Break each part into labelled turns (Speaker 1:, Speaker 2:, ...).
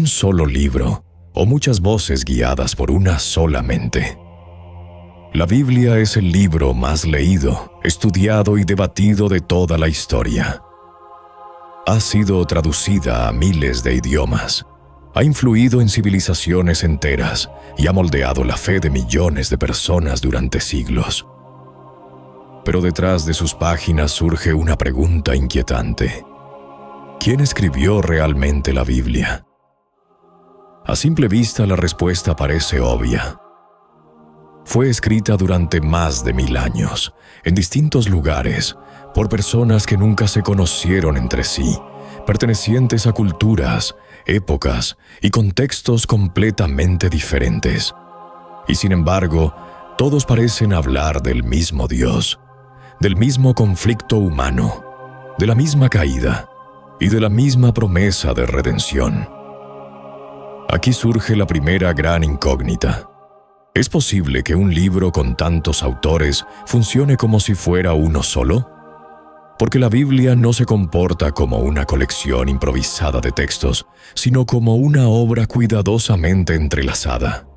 Speaker 1: un solo libro o muchas voces guiadas por una sola mente. La Biblia es el libro más leído, estudiado y debatido de toda la historia. Ha sido traducida a miles de idiomas, ha influido en civilizaciones enteras y ha moldeado la fe de millones de personas durante siglos. Pero detrás de sus páginas surge una pregunta inquietante. ¿Quién escribió realmente la Biblia? A simple vista la respuesta parece obvia. Fue escrita durante más de 1000 años, en distintos lugares, por personas que nunca se conocieron entre sí, pertenecientes a culturas, épocas y contextos completamente diferentes. Y sin embargo, todos parecen hablar del mismo Dios, del mismo conflicto humano, de la misma caída y de la misma promesa de redención. Aquí surge la primera gran incógnita. ¿Es posible que un libro con tantos autores funcione como si fuera uno solo? Porque la Biblia no se comporta como una colección improvisada de textos, sino como una obra cuidadosamente entrelazada.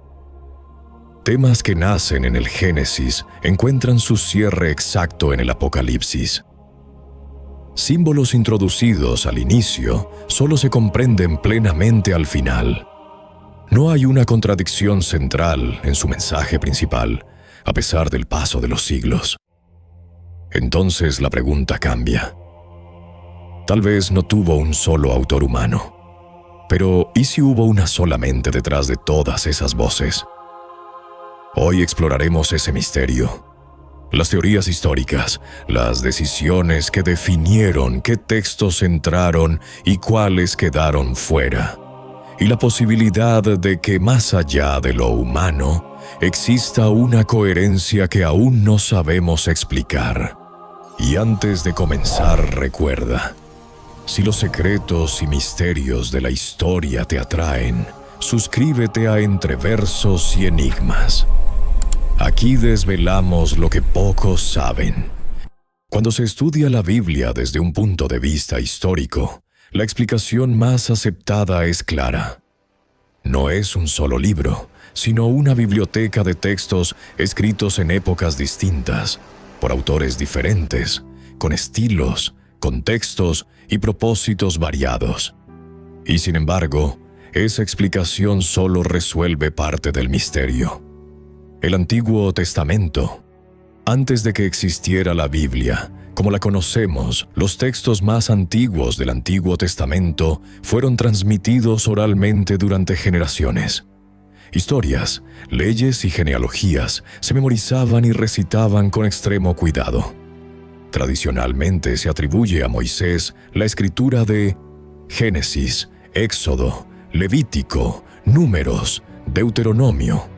Speaker 1: Temas que nacen en el Génesis encuentran su cierre exacto en el Apocalipsis. Símbolos introducidos al inicio solo se comprenden plenamente al final. No hay una contradicción central en su mensaje principal, a pesar del paso de los siglos. Entonces la pregunta cambia. Tal vez no tuvo un solo autor humano, pero ¿y si hubo una sola mente detrás de todas esas voces? Hoy exploraremos ese misterio. Las teorías históricas, las decisiones que definieron qué textos entraron y cuáles quedaron fuera, y la posibilidad de que más allá de lo humano exista una coherencia que aún no sabemos explicar. Y antes de comenzar, recuerda, si los secretos y misterios de la historia te atraen, suscríbete a Entre Versos y Enigmas. Aquí desvelamos lo que pocos saben. Cuando se estudia la Biblia desde un punto de vista histórico, la explicación más aceptada es clara. No es un solo libro, sino una biblioteca de textos escritos en épocas distintas, por autores diferentes, con estilos, contextos y propósitos variados. Y sin embargo, esa explicación solo resuelve parte del misterio. El Antiguo Testamento. Antes de que existiera la Biblia, como la conocemos, los textos más antiguos del Antiguo Testamento fueron transmitidos oralmente durante generaciones. Historias, leyes y genealogías se memorizaban y recitaban con extremo cuidado. Tradicionalmente se atribuye a Moisés la escritura de Génesis, Éxodo, Levítico, Números, Deuteronomio,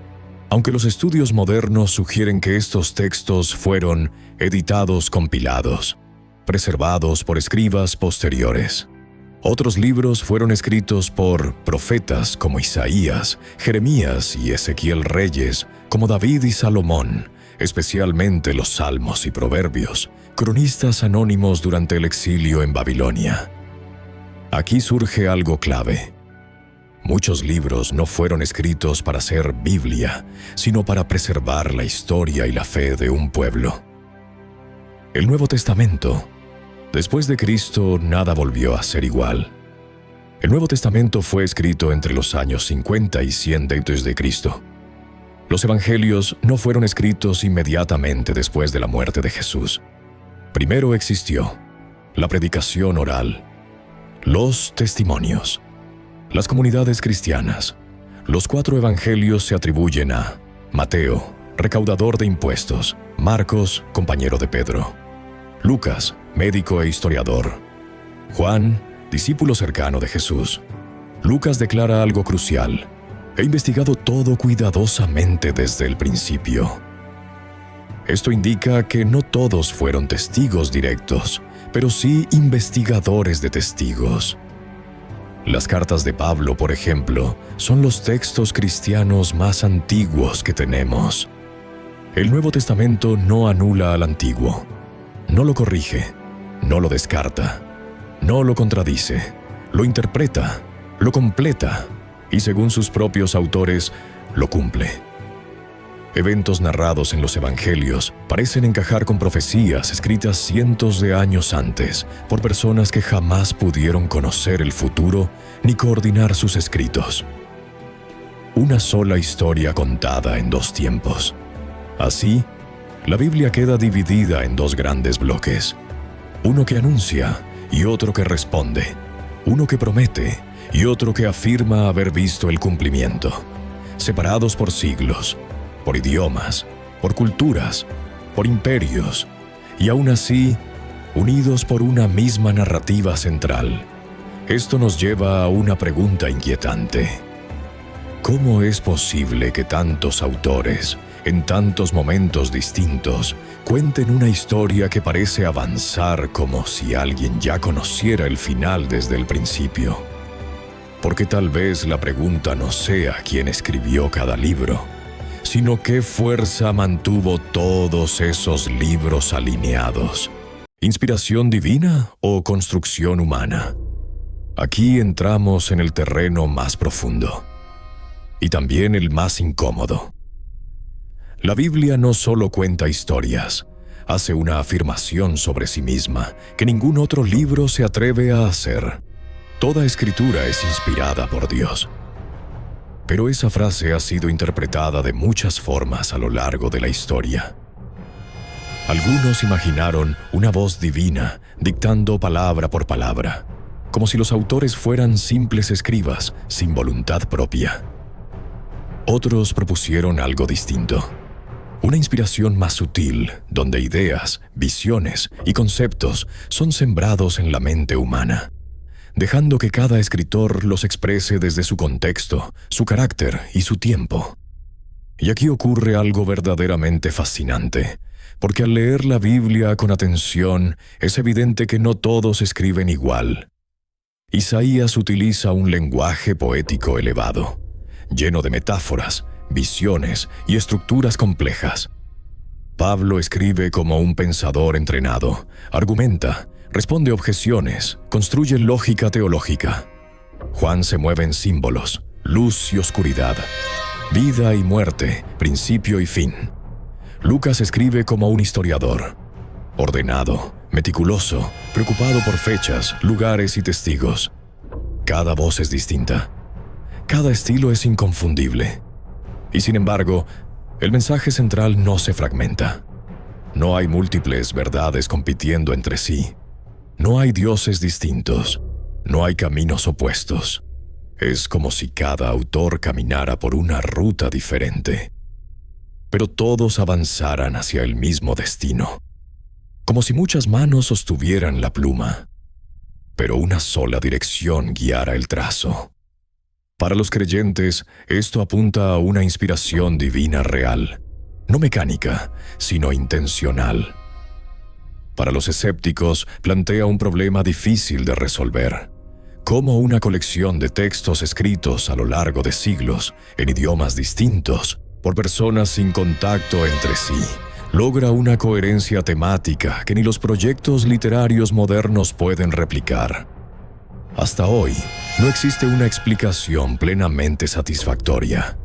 Speaker 1: aunque los estudios modernos sugieren que estos textos fueron editados compilados, preservados por escribas posteriores. Otros libros fueron escritos por profetas como Isaías, Jeremías y Ezequiel Reyes, como David y Salomón, especialmente los Salmos y Proverbios, cronistas anónimos durante el exilio en Babilonia. Aquí surge algo clave. Muchos libros no fueron escritos para ser Biblia, sino para preservar la historia y la fe de un pueblo. El Nuevo Testamento. Después de Cristo, nada volvió a ser igual. El Nuevo Testamento fue escrito entre los años 50 y 100 d.C. Los evangelios no fueron escritos inmediatamente después de la muerte de Jesús. Primero existió la predicación oral, los testimonios, las comunidades cristianas. Los 4 evangelios se atribuyen a Mateo, recaudador de impuestos; Marcos, compañero de Pedro; Lucas, médico e historiador; Juan, discípulo cercano de Jesús. Lucas declara algo crucial: he investigado todo cuidadosamente desde el principio. Esto indica que no todos fueron testigos directos, pero sí investigadores de testigos. Las cartas de Pablo, por ejemplo, son los textos cristianos más antiguos que tenemos. El Nuevo Testamento no anula al Antiguo, no lo corrige, no lo descarta, no lo contradice, lo interpreta, lo completa y según sus propios autores, lo cumple. Eventos narrados en los evangelios parecen encajar con profecías escritas cientos de años antes por personas que jamás pudieron conocer el futuro ni coordinar sus escritos. Una sola historia contada en dos tiempos. Así, la Biblia queda dividida en dos grandes bloques. Uno que anuncia y otro que responde. Uno que promete y otro que afirma haber visto el cumplimiento. Separados por siglos, por idiomas, por culturas, por imperios, y aún así, unidos por una misma narrativa central. Esto nos lleva a una pregunta inquietante. ¿Cómo es posible que tantos autores, en tantos momentos distintos, cuenten una historia que parece avanzar como si alguien ya conociera el final desde el principio? Porque tal vez la pregunta no sea quién escribió cada libro, sino qué fuerza mantuvo todos esos libros alineados. ¿Inspiración divina o construcción humana? Aquí entramos en el terreno más profundo y también el más incómodo. La Biblia no solo cuenta historias, hace una afirmación sobre sí misma que ningún otro libro se atreve a hacer. Toda escritura es inspirada por Dios. Pero esa frase ha sido interpretada de muchas formas a lo largo de la historia. Algunos imaginaron una voz divina dictando palabra por palabra, como si los autores fueran simples escribas sin voluntad propia. Otros propusieron algo distinto. Una inspiración más sutil, donde ideas, visiones y conceptos son sembrados en la mente humana, dejando que cada escritor los exprese desde su contexto, su carácter y su tiempo. Y aquí ocurre algo verdaderamente fascinante, porque al leer la Biblia con atención es evidente que no todos escriben igual. Isaías utiliza un lenguaje poético elevado, lleno de metáforas, visiones y estructuras complejas. Pablo escribe como un pensador entrenado, argumenta, responde objeciones, construye lógica teológica. Juan se mueve en símbolos, luz y oscuridad, vida y muerte, principio y fin. Lucas escribe como un historiador, ordenado, meticuloso, preocupado por fechas, lugares y testigos. Cada voz es distinta. Cada estilo es inconfundible. Y sin embargo, el mensaje central no se fragmenta. No hay múltiples verdades compitiendo entre sí. No hay dioses distintos. No hay caminos opuestos. Es como si cada autor caminara por una ruta diferente. Pero todos avanzaran hacia el mismo destino. Como si muchas manos sostuvieran la pluma, pero una sola dirección guiara el trazo. Para los creyentes, esto apunta a una inspiración divina real, no mecánica, sino intencional. Para los escépticos, plantea un problema difícil de resolver. ¿Cómo una colección de textos escritos a lo largo de siglos, en idiomas distintos, por personas sin contacto entre sí, logra una coherencia temática que ni los proyectos literarios modernos pueden replicar? Hasta hoy, no existe una explicación plenamente satisfactoria.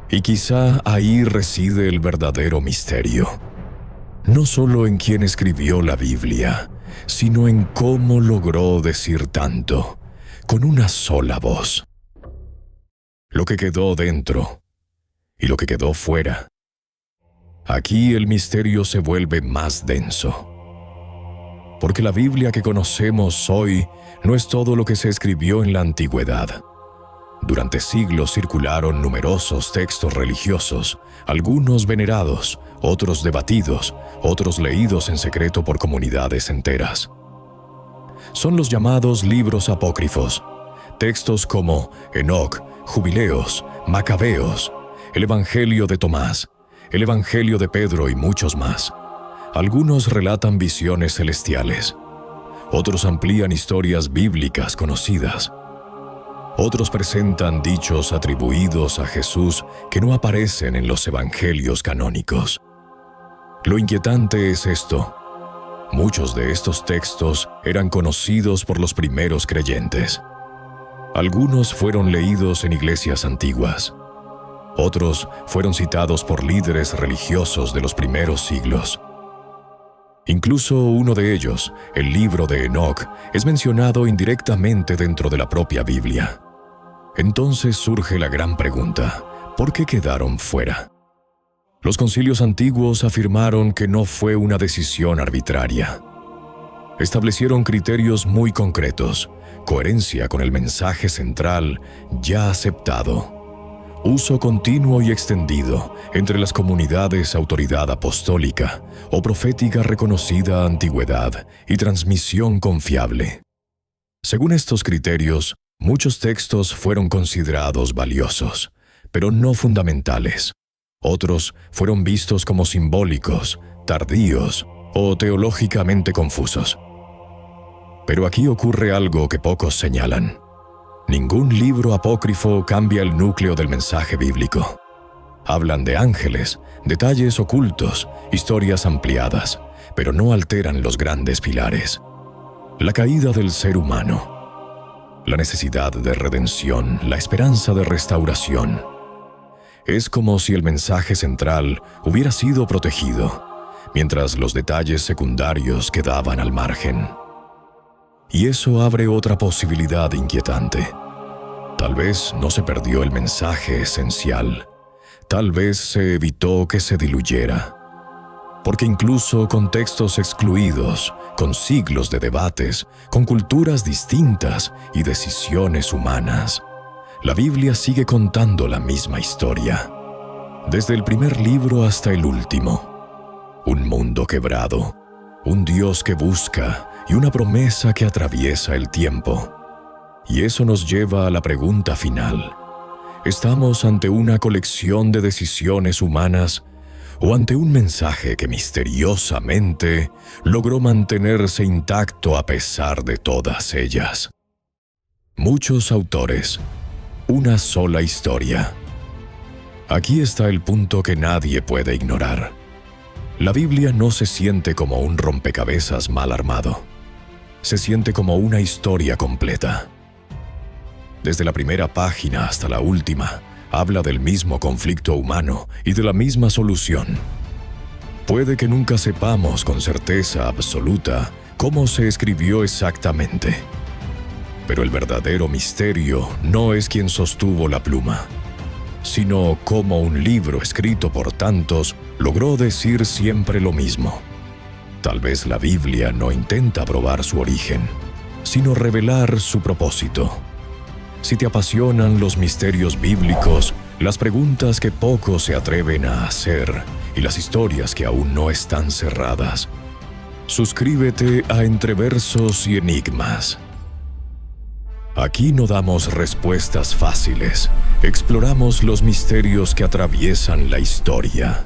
Speaker 1: Y quizá ahí reside el verdadero misterio. No solo en quién escribió la Biblia, sino en cómo logró decir tanto, con una sola voz. Lo que quedó dentro y lo que quedó fuera. Aquí el misterio se vuelve más denso. Porque la Biblia que conocemos hoy no es todo lo que se escribió en la antigüedad. Durante siglos circularon numerosos textos religiosos, algunos venerados, otros debatidos, otros leídos en secreto por comunidades enteras. Son los llamados libros apócrifos, textos como Enoc, Jubileos, Macabeos, el Evangelio de Tomás, el Evangelio de Pedro y muchos más. Algunos relatan visiones celestiales. Otros amplían historias bíblicas conocidas. Otros presentan dichos atribuidos a Jesús que no aparecen en los evangelios canónicos. Lo inquietante es esto. Muchos de estos textos eran conocidos por los primeros creyentes. Algunos fueron leídos en iglesias antiguas. Otros fueron citados por líderes religiosos de los primeros siglos. Incluso uno de ellos, el libro de Enoc, es mencionado indirectamente dentro de la propia Biblia. Entonces surge la gran pregunta: ¿por qué quedaron fuera? Los concilios antiguos afirmaron que no fue una decisión arbitraria. Establecieron criterios muy concretos: coherencia con el mensaje central ya aceptado, uso continuo y extendido entre las comunidades, autoridad apostólica o profética reconocida antigüedad y transmisión confiable. Según estos criterios, muchos textos fueron considerados valiosos, pero no fundamentales. Otros fueron vistos como simbólicos, tardíos o teológicamente confusos. Pero aquí ocurre algo que pocos señalan. Ningún libro apócrifo cambia el núcleo del mensaje bíblico. Hablan de ángeles, detalles ocultos, historias ampliadas, pero no alteran los grandes pilares. La caída del ser humano, la necesidad de redención, la esperanza de restauración. Es como si el mensaje central hubiera sido protegido, mientras los detalles secundarios quedaban al margen. Y eso abre otra posibilidad inquietante. Tal vez no se perdió el mensaje esencial. Tal vez se evitó que se diluyera. Porque incluso con textos excluidos, con siglos de debates, con culturas distintas y decisiones humanas, la Biblia sigue contando la misma historia. Desde el primer libro hasta el último. Un mundo quebrado, un Dios que busca y una promesa que atraviesa el tiempo. Y eso nos lleva a la pregunta final: ¿estamos ante una colección de decisiones humanas o ante un mensaje que misteriosamente logró mantenerse intacto a pesar de todas ellas? Muchos autores, una sola historia. Aquí está el punto que nadie puede ignorar. La Biblia no se siente como un rompecabezas mal armado. Se siente como una historia completa. Desde la primera página hasta la última, habla del mismo conflicto humano y de la misma solución. Puede que nunca sepamos con certeza absoluta cómo se escribió exactamente, pero el verdadero misterio no es quien sostuvo la pluma, sino cómo un libro escrito por tantos logró decir siempre lo mismo. Tal vez la Biblia no intenta probar su origen, sino revelar su propósito. Si te apasionan los misterios bíblicos, las preguntas que pocos se atreven a hacer y las historias que aún no están cerradas, suscríbete a Entre Versos y Enigmas. Aquí no damos respuestas fáciles, exploramos los misterios que atraviesan la historia.